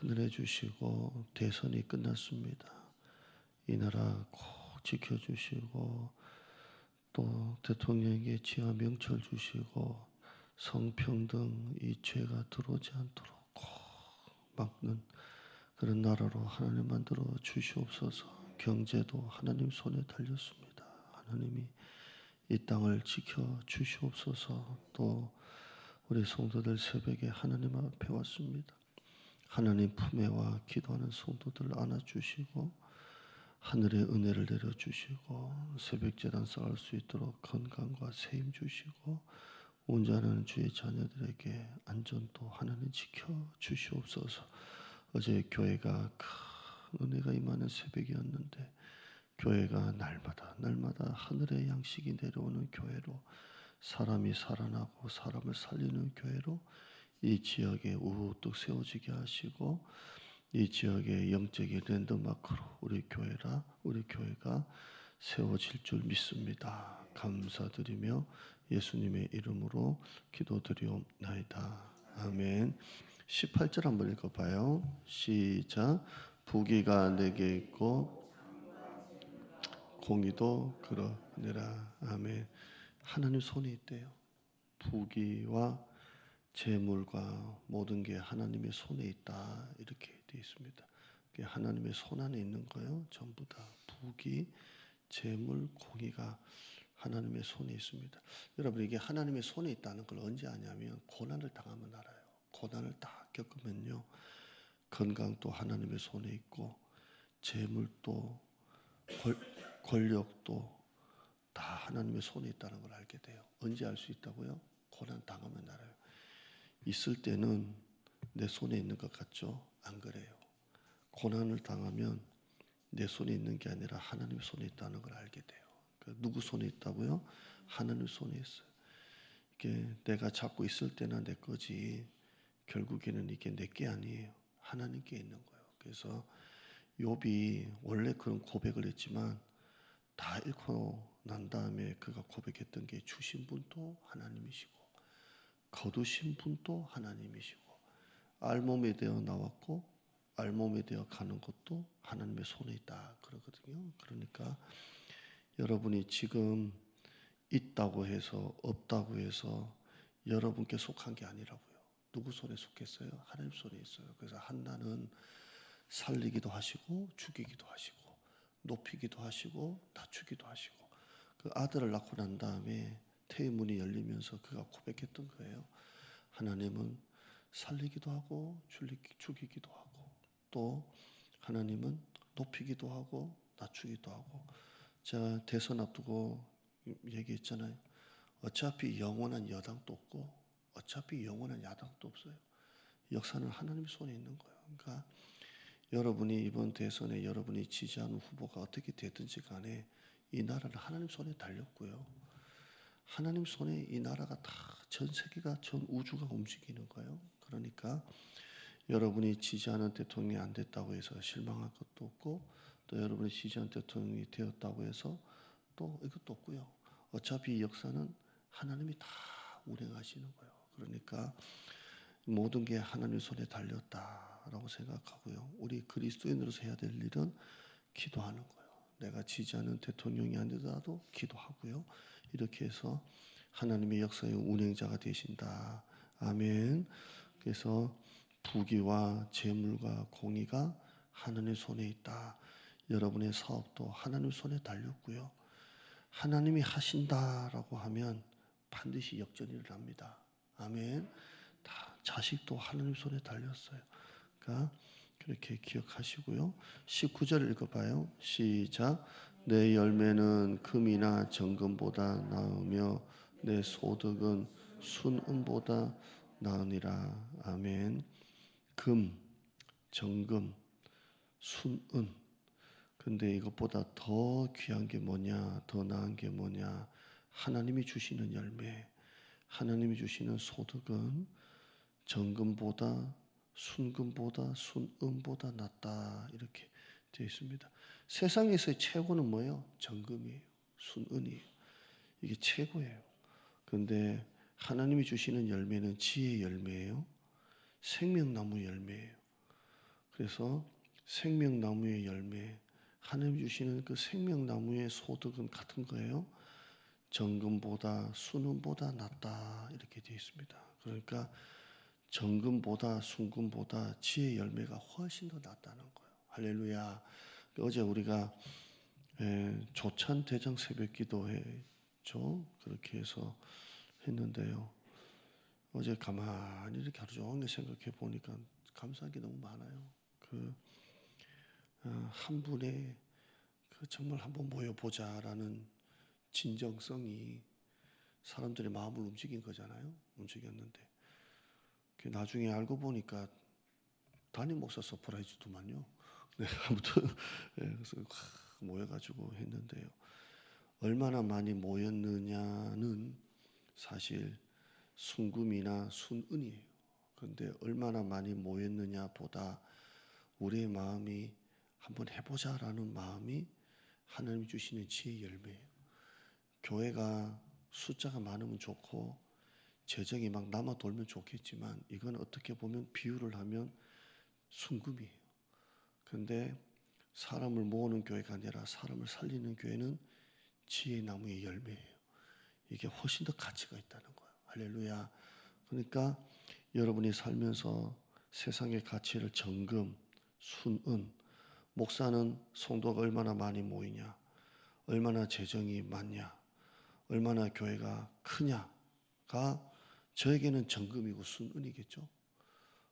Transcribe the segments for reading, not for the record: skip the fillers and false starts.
하늘해 주시고 대선이 끝났습니다. 이 나라 꼭 지켜주시고 또 대통령에게 지하 명철 주시고 성평등 이 죄가 들어오지 않도록 꼭 막는 그런 나라로 하나님 만들어 주시옵소서. 경제도 하나님 손에 달렸습니다. 하나님이 이 땅을 지켜 주시옵소서. 또 우리 성도들 새벽에 하나님 앞에 왔습니다. 하나님 품에 와 기도하는 성도들 안아주시고 하늘의 은혜를 내려주시고 새벽 제단 쌓을 수 있도록 건강과 세임 주시고 운전하는 주의 자녀들에게 안전도 하나님 지켜 주시옵소서. 어제 교회가 큰 은혜가 임하는 새벽이었는데 교회가 날마다 하늘의 양식이 내려오는 교회로 사람이 살아나고 사람을 살리는 교회로 이 지역에 우뚝 세워지게 하시고 이 지역의 영적인 랜드마크로 우리 교회가 세워질 줄 믿습니다. 감사드리며 예수님의 이름으로 기도드리옵나이다. 아멘. 18절 한번 읽어봐요. 시작. 부귀가 내게 있고 공의도 그러느라. 아멘. 하나님 손에 있대요. 부귀와 재물과 모든 게 하나님의 손에 있다 이렇게 되어 있습니다. 하나님의 손 안에 있는 거예요. 전부 다 부귀, 재물, 공의가 하나님의 손에 있습니다. 여러분 이게 하나님의 손에 있다는 걸 언제 아냐면 고난을 당하면 알아요. 고난을 다 겪으면요. 건강도 하나님의 손에 있고 재물도 권력도 다 하나님의 손에 있다는 걸 알게 돼요. 언제 알 수 있다고요? 고난 당하면 알아요. 있을 때는 내 손에 있는 것 같죠? 안 그래요. 고난을 당하면 내 손에 있는 게 아니라 하나님 손에 있다는 걸 알게 돼요. 누구 손에 있다고요? 하나님 손에 있어요. 이게 내가 잡고 있을 때나 내 거지 결국에는 이게 내 게 아니에요. 하나님께 있는 거예요. 그래서 욥이 원래 그런 고백을 했지만 다 잃고 난 다음에 그가 고백했던 게 주신 분도 하나님이시고 거두신 분도 하나님이시고 알몸에 되어 나왔고 알몸에 되어 가는 것도 하나님의 손에 있다 그러거든요. 그러니까 여러분이 지금 있다고 해서 없다고 해서 여러분께 속한 게 아니라고요. 누구 손에 속했어요? 하나님 손에 있어요. 그래서 한나는 살리기도 하시고 죽이기도 하시고 높이기도 하시고 낮추기도 하시고 그 아들을 낳고 난 다음에 태의 문이 열리면서 그가 고백했던 거예요. 하나님은 살리기도 하고 죽이기도 하고 또 하나님은 높이기도 하고 낮추기도 하고 제가 대선 앞두고 얘기했잖아요. 어차피 영원한 여당도 없고 어차피 영원한 야당도 없어요. 역사는 하나님 손에 있는 거예요. 그러니까 여러분이 이번 대선에 여러분이 지지하는 후보가 어떻게 되든지 간에 이 나라는 하나님 손에 달렸고요. 하나님 손에 이 나라가 다 전 세계가 전 우주가 움직이는 거예요. 그러니까 여러분이 지지하는 대통령이 안 됐다고 해서 실망할 것도 없고 또 여러분이 지지하는 대통령이 되었다고 해서 또 이것도 없고요. 어차피 이 역사는 하나님이 다 운행하시는 거예요. 그러니까 모든 게 하나님 손에 달렸다라고 생각하고요. 우리 그리스도인으로서 해야 될 일은 기도하는 거예요. 내가 지지하는 대통령이 아니더라도 기도하고요. 이렇게 해서 하나님의 역사의 운행자가 되신다. 아멘. 그래서 부귀와 재물과 공의가 하나님의 손에 있다. 여러분의 사업도 하나님 손에 달렸고요. 하나님이 하신다라고 하면 반드시 역전이 일어납니다. 아멘. 다 자식도 하나님 손에 달렸어요. 그러니까 그렇게 기억하시고요. 19절 읽어봐요. 시작. 내 열매는 금이나 정금보다 나으며 내 소득은 순은보다 나으니라. 아멘. 금, 정금, 순은. 근데 이것보다 더 귀한 게 뭐냐, 더 나은 게 뭐냐? 하나님이 주시는 열매, 하나님이 주시는 소득은 정금보다 순금보다 순은보다 낫다 이렇게 되어 있습니다. 세상에서의 최고는 뭐예요? 정금이에요. 순은이에요. 이게 최고예요. 그런데 하나님이 주시는 열매는 지혜의 열매예요. 생명나무 열매예요. 그래서 생명나무의 열매, 하나님 주시는 그 생명나무의 소득은 같은 거예요. 정금보다 순금보다 낫다 이렇게 되어 있습니다. 그러니까 정금보다 순금보다 지혜의 열매가 훨씬 더 낫다는 거예요. 할렐루야. 어제 우리가 조찬 대장 새벽 기도회죠. 그렇게 해서 했는데요. 어제 가만히 이렇게 하루 종일 생각해 보니까 감사한 게 너무 많아요. 한 분의 정말 한번 모여보자라는 진정성이 사람들의 마음을 움직인 거잖아요. 움직였는데 나중에 알고 보니까 담임 목사 서프라이즈더만요. 네, 아무튼 그래서 모여가지고 했는데요. 얼마나 많이 모였느냐는 사실 순금이나 순은이에요. 그런데 얼마나 많이 모였느냐 보다 우리의 마음이 한번 해보자라는 마음이 하나님이 주시는 지혜의 열매예요. 교회가 숫자가 많으면 좋고 재정이 막 남아 돌면 좋겠지만 이건 어떻게 보면 비유를 하면 순금이에요. 그런데 사람을 모으는 교회가 아니라 사람을 살리는 교회는 지혜의 나무의 열매예요. 이게 훨씬 더 가치가 있다는 거예요. 할렐루야. 그러니까 여러분이 살면서 세상의 가치를 정금, 순은, 목사는 성도가 얼마나 많이 모이냐, 얼마나 재정이 많냐, 얼마나 교회가 크냐가 저에게는 정금이고 순은이겠죠.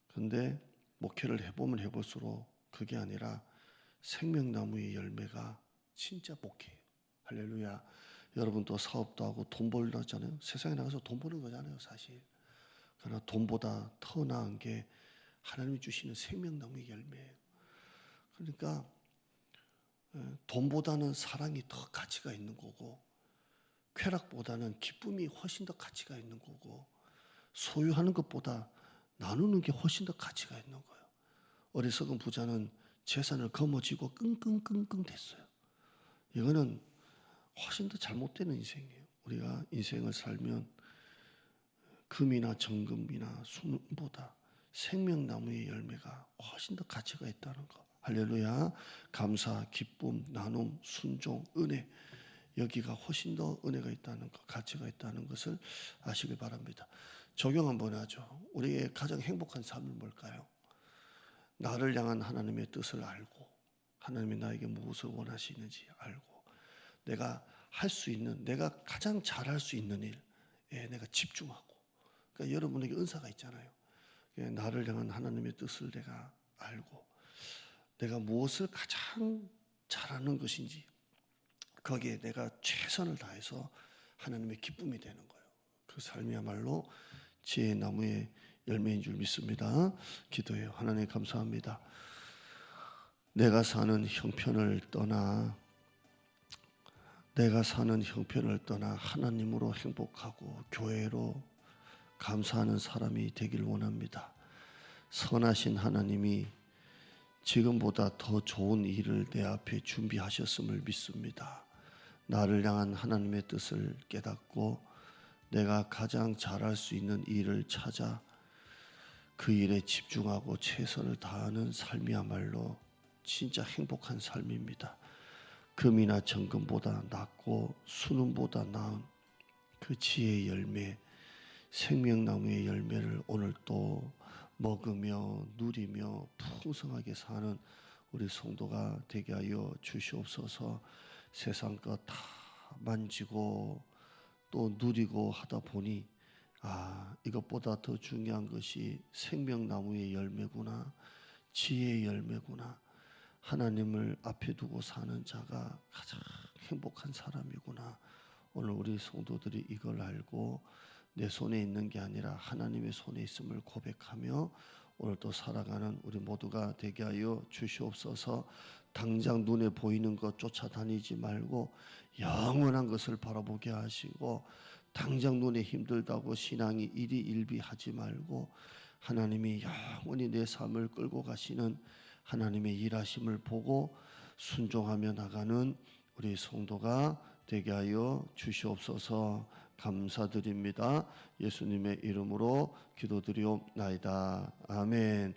그런데 목회를 해보면 해볼수록 그게 아니라 생명나무의 열매가 진짜 목회예요. 할렐루야. 여러분 또 사업도 하고 돈 벌려 하잖아요. 세상에 나가서 돈 버는 거잖아요, 사실. 그러나 돈보다 더 나은 게 하나님이 주시는 생명나무의 열매예요. 그러니까 돈보다는 사랑이 더 가치가 있는 거고, 쾌락보다는 기쁨이 훨씬 더 가치가 있는 거고, 소유하는 것보다 나누는 게 훨씬 더 가치가 있는 거예요. 어리석은 부자는 재산을 거머쥐고 끙끙끙끙 됐어요. 이거는 훨씬 더 잘못되는 인생이에요. 우리가 인생을 살면 금이나 정금이나 순보다 생명나무의 열매가 훨씬 더 가치가 있다는 거. 할렐루야. 감사, 기쁨, 나눔, 순종, 은혜, 여기가 훨씬 더 은혜가 있다는 것, 가치가 있다는 것을 아시길 바랍니다. 적용 한번 하죠. 우리의 가장 행복한 삶은 뭘까요? 나를 향한 하나님의 뜻을 알고, 하나님이 나에게 무엇을 원하시는지 알고, 내가 할 수 있는, 내가 가장 잘할 수 있는 일에 내가 집중하고. 그러니까 여러분에게 은사가 있잖아요. 나를 향한 하나님의 뜻을 내가 알고, 내가 무엇을 가장 잘하는 것인지 거기에 내가 최선을 다해서 하나님의 기쁨이 되는 거예요. 그 삶이야말로 지혜의 나무의 열매인 줄 믿습니다. 기도해요. 하나님 감사합니다. 내가 사는 형편을 떠나 하나님으로 행복하고 교회로 감사하는 사람이 되길 원합니다. 선하신 하나님이 지금보다 더 좋은 일을 내 앞에 준비하셨음을 믿습니다. 나를 향한 하나님의 뜻을 깨닫고 내가 가장 잘할 수 있는 일을 찾아 그 일에 집중하고 최선을 다하는 삶이야말로 진짜 행복한 삶입니다. 금이나 정금보다 낫고 순금보다 나은 그 지혜의 열매, 생명나무의 열매를 오늘 또 먹으며 누리며 풍성하게 사는 우리 성도가 되게 하여 주시옵소서. 세상 것 다 만지고 또 누리고 하다 보니 이것보다 더 중요한 것이 생명나무의 열매구나, 지혜의 열매구나, 하나님을 앞에 두고 사는 자가 가장 행복한 사람이구나. 오늘 우리 성도들이 이걸 알고 내 손에 있는 게 아니라 하나님의 손에 있음을 고백하며 오늘도 살아가는 우리 모두가 되게 하여 주시옵소서. 당장 눈에 보이는 것 쫓아다니지 말고 영원한 것을 바라보게 하시고, 당장 눈에 힘들다고 신앙이 일희일비하지 말고 하나님이 영원히 내 삶을 끌고 가시는 하나님의 일하심을 보고 순종하며 나가는 우리 성도가 되게 하여 주시옵소서. 감사드립니다. 예수님의 이름으로 기도드리옵나이다. 아멘.